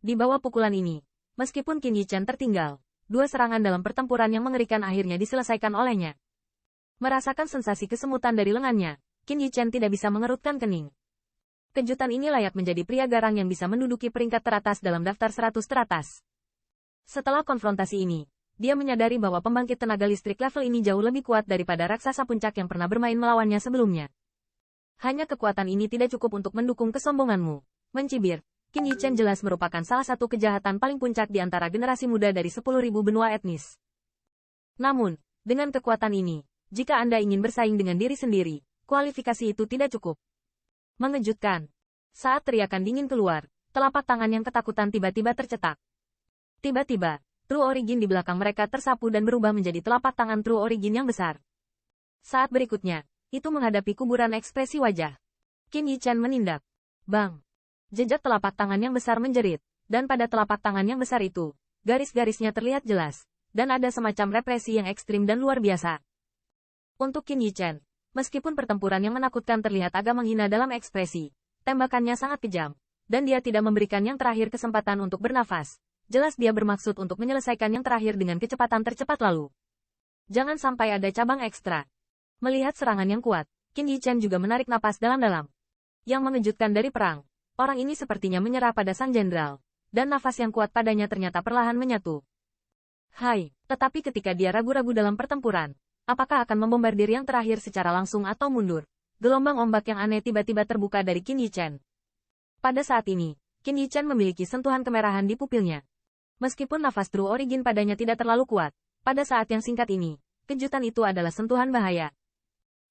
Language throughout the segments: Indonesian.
Di bawah pukulan ini, meskipun Qin Yichen tertinggal, dua serangan dalam pertempuran yang mengerikan akhirnya diselesaikan olehnya. Merasakan sensasi kesemutan dari lengannya, Qin Yichen tidak bisa mengerutkan kening. Kejutan ini layak menjadi pria garang yang bisa menduduki peringkat teratas dalam daftar 100 teratas. Setelah konfrontasi ini, dia menyadari bahwa pembangkit tenaga listrik level ini jauh lebih kuat daripada raksasa puncak yang pernah bermain melawannya sebelumnya. Hanya kekuatan ini tidak cukup untuk mendukung kesombonganmu. Mencibir, Qin Yichen jelas merupakan salah satu kejahatan paling puncak di antara generasi muda dari 10.000 benua etnis. Namun, dengan kekuatan ini, jika Anda ingin bersaing dengan diri sendiri, kualifikasi itu tidak cukup. Mengejutkan. Saat teriakan dingin keluar, telapak tangan yang ketakutan tiba-tiba tercetak. Tiba-tiba, True Origin di belakang mereka tersapu dan berubah menjadi telapak tangan True Origin yang besar. Saat berikutnya, itu menghadapi kuburan ekspresi wajah. Qin Yichen menindak. Bang! Jejak telapak tangan yang besar menjerit, dan pada telapak tangan yang besar itu, garis-garisnya terlihat jelas, dan ada semacam represi yang ekstrim dan luar biasa. Untuk Qin Yichen, meskipun pertempuran yang menakutkan terlihat agak menghina dalam ekspresi, tembakannya sangat kejam, dan dia tidak memberikan yang terakhir kesempatan untuk bernafas. Jelas dia bermaksud untuk menyelesaikan yang terakhir dengan kecepatan tercepat lalu. Jangan sampai ada cabang ekstra. Melihat serangan yang kuat, Qin Yichen juga menarik napas dalam-dalam. Yang mengejutkan dari perang, orang ini sepertinya menyerah pada sang jenderal, dan nafas yang kuat padanya ternyata perlahan menyatu. Hai, tetapi ketika dia ragu-ragu dalam pertempuran, apakah akan membombardir yang terakhir secara langsung atau mundur? Gelombang ombak yang aneh tiba-tiba terbuka dari Qin Yichen. Pada saat ini, Qin Yichen memiliki sentuhan kemerahan di pupilnya. Meskipun nafas True Origin padanya tidak terlalu kuat, pada saat yang singkat ini, kejutan itu adalah sentuhan bahaya.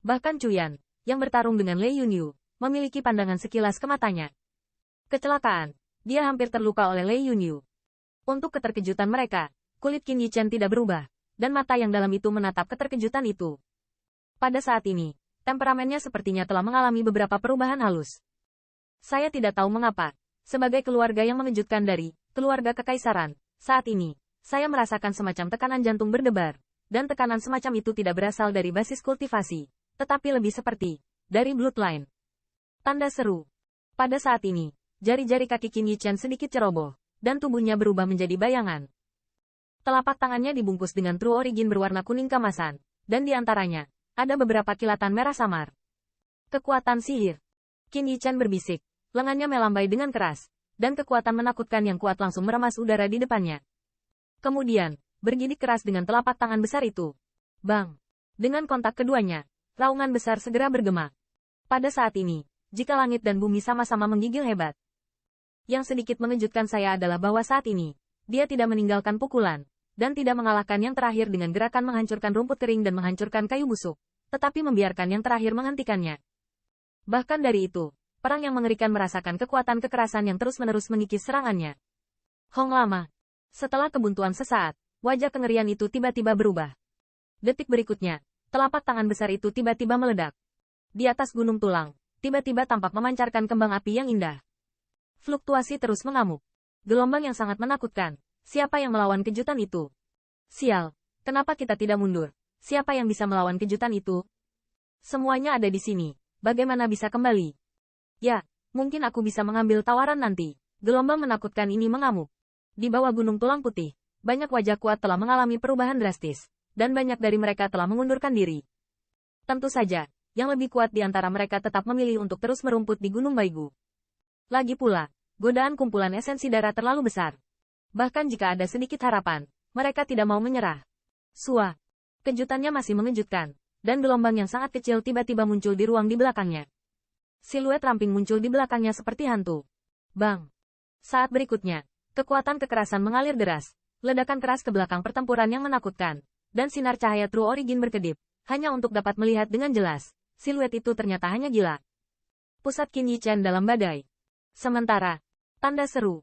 Bahkan Cuyan, yang bertarung dengan Lei Yunyu, memiliki pandangan sekilas ke matanya. Kecelakaan, dia hampir terluka oleh Lei Yunyu. Untuk keterkejutan mereka, kulit Qin Yichen tidak berubah, dan mata yang dalam itu menatap keterkejutan itu. Pada saat ini, temperamennya sepertinya telah mengalami beberapa perubahan halus. Saya tidak tahu mengapa, sebagai keluarga yang mengejutkan dari keluarga kekaisaran, saat ini, saya merasakan semacam tekanan jantung berdebar, dan tekanan semacam itu tidak berasal dari basis kultivasi, tetapi lebih seperti dari bloodline. Tanda seru. Pada saat ini, jari-jari kaki Qin Yichen sedikit ceroboh, dan tubuhnya berubah menjadi bayangan. Telapak tangannya dibungkus dengan True Origin berwarna kuning keemasan, dan di antaranya, ada beberapa kilatan merah samar. Kekuatan sihir. Qin Yichen berbisik, lengannya melambai dengan keras, dan kekuatan menakutkan yang kuat langsung meremas udara di depannya. Kemudian, bergidik keras dengan telapak tangan besar itu. Bang! Dengan kontak keduanya, raungan besar segera bergema. Pada saat ini, jika langit dan bumi sama-sama menggigil hebat. Yang sedikit mengejutkan saya adalah bahwa saat ini, dia tidak meninggalkan pukulan, dan tidak mengalahkan yang terakhir dengan gerakan menghancurkan rumput kering dan menghancurkan kayu busuk, tetapi membiarkan yang terakhir menghentikannya. Bahkan dari itu, perang yang mengerikan merasakan kekuatan kekerasan yang terus-menerus mengikis serangannya. Hong lama. Setelah kebuntuan sesaat, wajah kengerian itu tiba-tiba berubah. Detik berikutnya, telapak tangan besar itu tiba-tiba meledak. Di atas gunung tulang, tiba-tiba tampak memancarkan kembang api yang indah. Fluktuasi terus mengamuk. Gelombang yang sangat menakutkan. Siapa yang melawan kejutan itu? Sial, kenapa kita tidak mundur? Siapa yang bisa melawan kejutan itu? Semuanya ada di sini. Bagaimana bisa kembali? Ya, mungkin aku bisa mengambil tawaran nanti. Gelombang menakutkan ini mengamuk. Di bawah gunung tulang putih, banyak wajah kuat telah mengalami perubahan drastis, dan banyak dari mereka telah mengundurkan diri. Tentu saja, yang lebih kuat di antara mereka tetap memilih untuk terus merumput di Gunung Baigu. Lagi pula, godaan kumpulan esensi darah terlalu besar. Bahkan jika ada sedikit harapan, mereka tidak mau menyerah. Sua. Kejutannya masih mengejutkan, dan gelombang yang sangat kecil tiba-tiba muncul di ruang di belakangnya. Siluet ramping muncul di belakangnya seperti hantu. Bang! Saat berikutnya, kekuatan kekerasan mengalir deras, ledakan keras ke belakang pertempuran yang menakutkan, dan sinar cahaya True Origin berkedip, hanya untuk dapat melihat dengan jelas, siluet itu ternyata hanya gila. Pusat Qin Yichen dalam badai. Sementara, tanda seru.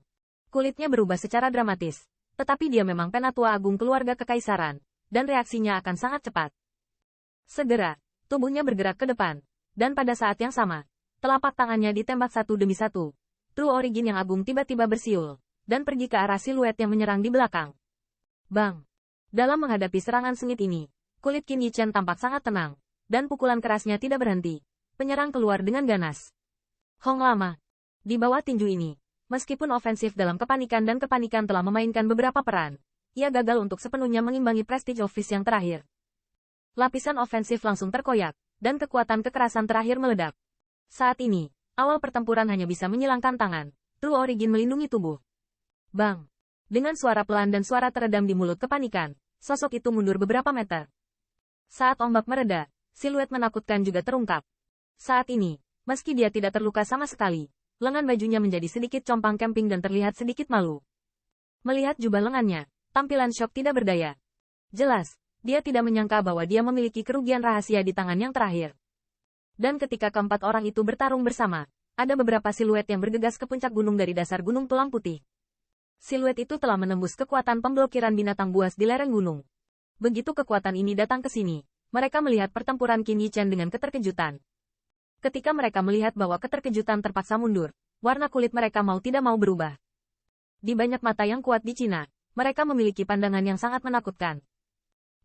Kulitnya berubah secara dramatis, tetapi dia memang penatua agung keluarga kekaisaran, dan reaksinya akan sangat cepat. Segera, tubuhnya bergerak ke depan, dan pada saat yang sama, telapak tangannya ditembak satu demi satu. True Origin yang agung tiba-tiba bersiul, dan pergi ke arah siluet yang menyerang di belakang. Bang! Dalam menghadapi serangan sengit ini, kulit Qin Yichen tampak sangat tenang, dan pukulan kerasnya tidak berhenti. Penyerang keluar dengan ganas. Hong lama. Di bawah tinju ini, Meskipun ofensif dalam kepanikan dan kepanikan telah memainkan beberapa peran, ia gagal untuk sepenuhnya mengimbangi prestige office yang terakhir. Lapisan ofensif langsung terkoyak, dan kekuatan kekerasan terakhir meledak. Saat ini, awal pertempuran hanya bisa menyilangkan tangan, True Origin melindungi tubuh. Bang! Dengan suara pelan dan suara teredam di mulut kepanikan, sosok itu mundur beberapa meter. Saat ombak mereda, siluet menakutkan juga terungkap. Saat ini, meski dia tidak terluka sama sekali, lengan bajunya menjadi sedikit compang camping dan terlihat sedikit malu. Melihat jubah lengannya, tampilan Shock tidak berdaya. Jelas, dia tidak menyangka bahwa dia memiliki kerugian rahasia di tangan yang terakhir. Dan ketika keempat orang itu bertarung bersama, ada beberapa siluet yang bergegas ke puncak gunung dari dasar gunung tulang putih. Siluet itu telah menembus kekuatan pemblokiran binatang buas di lereng gunung. Begitu kekuatan ini datang ke sini, mereka melihat pertempuran Qin Yi Chen dengan keterkejutan. Ketika mereka melihat bahwa keterkejutan terpaksa mundur, warna kulit mereka mau tidak mau berubah. Di banyak mata yang kuat di Cina, mereka memiliki pandangan yang sangat menakutkan.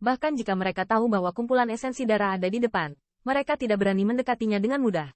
Bahkan jika mereka tahu bahwa kumpulan esensi darah ada di depan, mereka tidak berani mendekatinya dengan mudah.